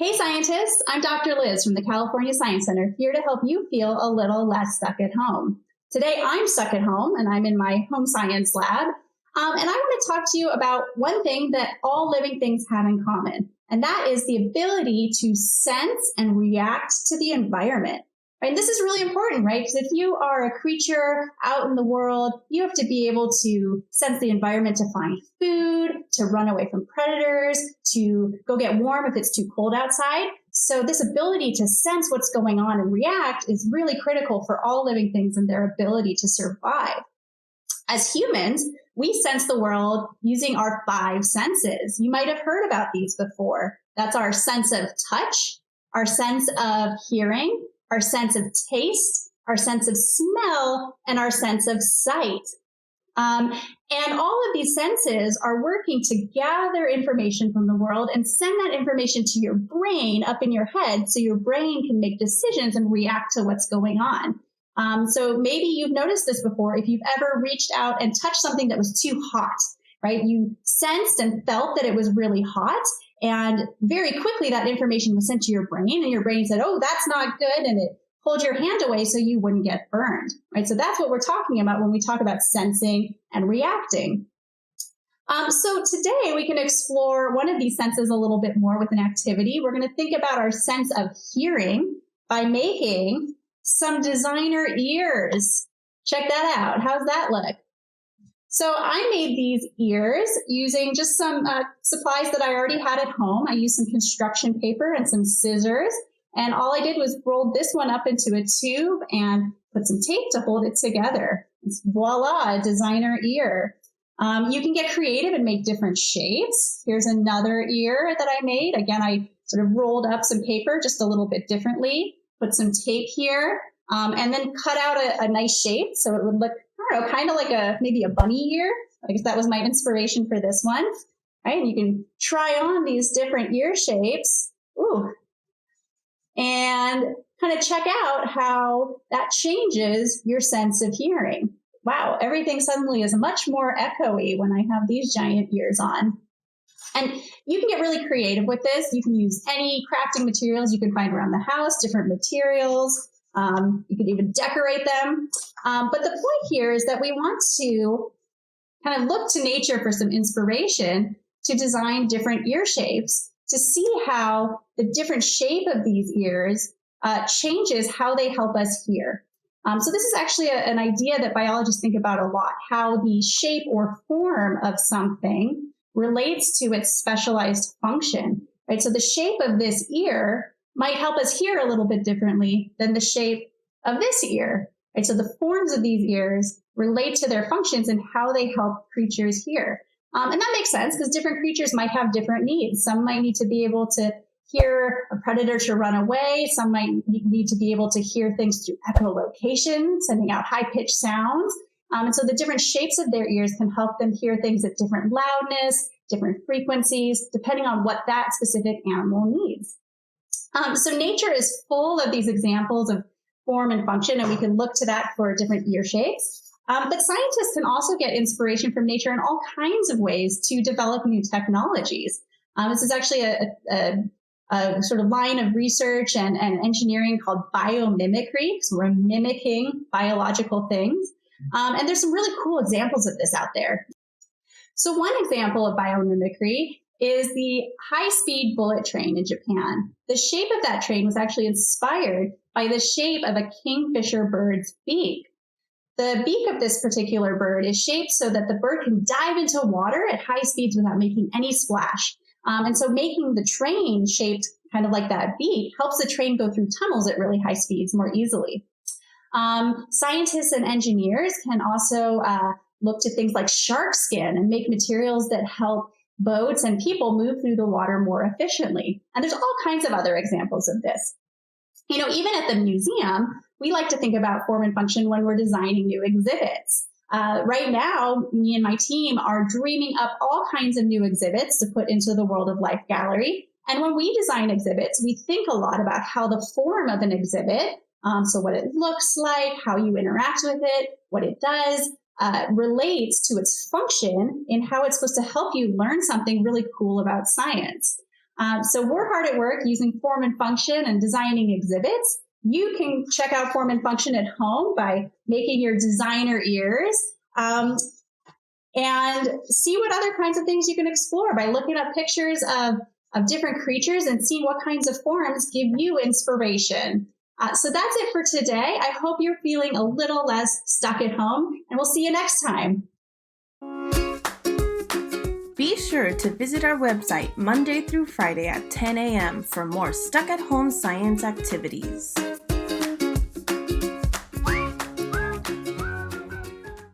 Hey scientists, I'm Dr. Liz from the California Science Center, here to help you feel a little less stuck at home. Today I'm stuck at home and I'm in my home science lab, and I want to talk to you about one thing that all living things have in common, and that is the ability to sense and react to the environment. Right? And this is really important, right? Because if you are a creature out in the world, you have to be able to sense the environment to find food, to run away from predators, to go get warm if it's too cold outside. So this ability to sense what's going on and react is really critical for all living things and their ability to survive. As humans, we sense the world using our 5 senses. You might have heard about these before. That's our sense of touch, our sense of hearing, our sense of taste, our sense of smell, and our sense of sight. And all of these senses are working to gather information from the world and send that information to your brain up in your head so your brain can make decisions and react to what's going on. So maybe you've noticed this before if you've ever reached out and touched something that was too hot, right? You sensed and felt that it was really hot. And very quickly, that information was sent to your brain, and your brain said, oh, that's not good. And it pulled your hand away so you wouldn't get burned, right? So that's what we're talking about when we talk about sensing and reacting. So today we can explore one of these senses a little bit more with an activity. We're going to think about our sense of hearing by making some designer ears. Check that out. How's that look? So I made these ears using just some supplies that I already had at home. I used some construction paper and some scissors. And all I did was roll this one up into a tube and put some tape to hold it together. It's voila, a designer ear. You can get creative and make different shapes. Here's another ear that I made. Again, I sort of rolled up some paper just a little bit differently, put some tape here, and then cut out a nice shape so it would look, I don't know, kind of like maybe a bunny ear. I guess that was my inspiration for this one. Right? And you can try on these different ear shapes. Ooh. And kind of check out how that changes your sense of hearing. Wow, everything suddenly is much more echoey when I have these giant ears on. And you can get really creative with this. You can use any crafting materials you can find around the house, different materials. You can even decorate them. But the point here is that we want to kind of look to nature for some inspiration to design different ear shapes to see how the different shape of these ears changes how they help us hear. So this is actually an idea that biologists think about a lot, how the shape or form of something relates to its specialized function, right? So the shape of this ear might help us hear a little bit differently than the shape of this ear, right? So the forms of these ears relate to their functions and how they help creatures hear. And that makes sense because different creatures might have different needs. Some might need to be able to hear a predator to run away. Some might need to be able to hear things through echolocation, sending out high-pitched sounds. And so the different shapes of their ears can help them hear things at different loudness, different frequencies, depending on what that specific animal needs. So nature is full of these examples of form and function, and we can look to that for different ear shapes. But scientists can also get inspiration from nature in all kinds of ways to develop new technologies. This is actually a sort of line of research and engineering called biomimicry, because we're mimicking biological things. And there's some really cool examples of this out there. So one example of biomimicry is the high-speed bullet train in Japan. The shape of that train was actually inspired by the shape of a kingfisher bird's beak. The beak of this particular bird is shaped so that the bird can dive into water at high speeds without making any splash. And so making the train shaped kind of like that beak helps the train go through tunnels at really high speeds more easily. Scientists and engineers can also look to things like shark skin and make materials that help boats and people move through the water more efficiently. And there's all kinds of other examples of this. You know, even at the museum, we like to think about form and function when we're designing new exhibits. Right now, me and my team are dreaming up all kinds of new exhibits to put into the World of Life gallery. And when we design exhibits, we think a lot about how the form of an exhibit, so what it looks like, how you interact with it, what it does, relates to its function in how it's supposed to help you learn something really cool about science. So we're hard at work using form and function and designing exhibits. You can check out form and function at home by making your designer ears and see what other kinds of things you can explore by looking up pictures of different creatures and seeing what kinds of forms give you inspiration. So that's it for today. I hope you're feeling a little less stuck at home, and we'll see you next time. Be sure to visit our website Monday through Friday at 10 a.m. for more stuck-at-home science activities.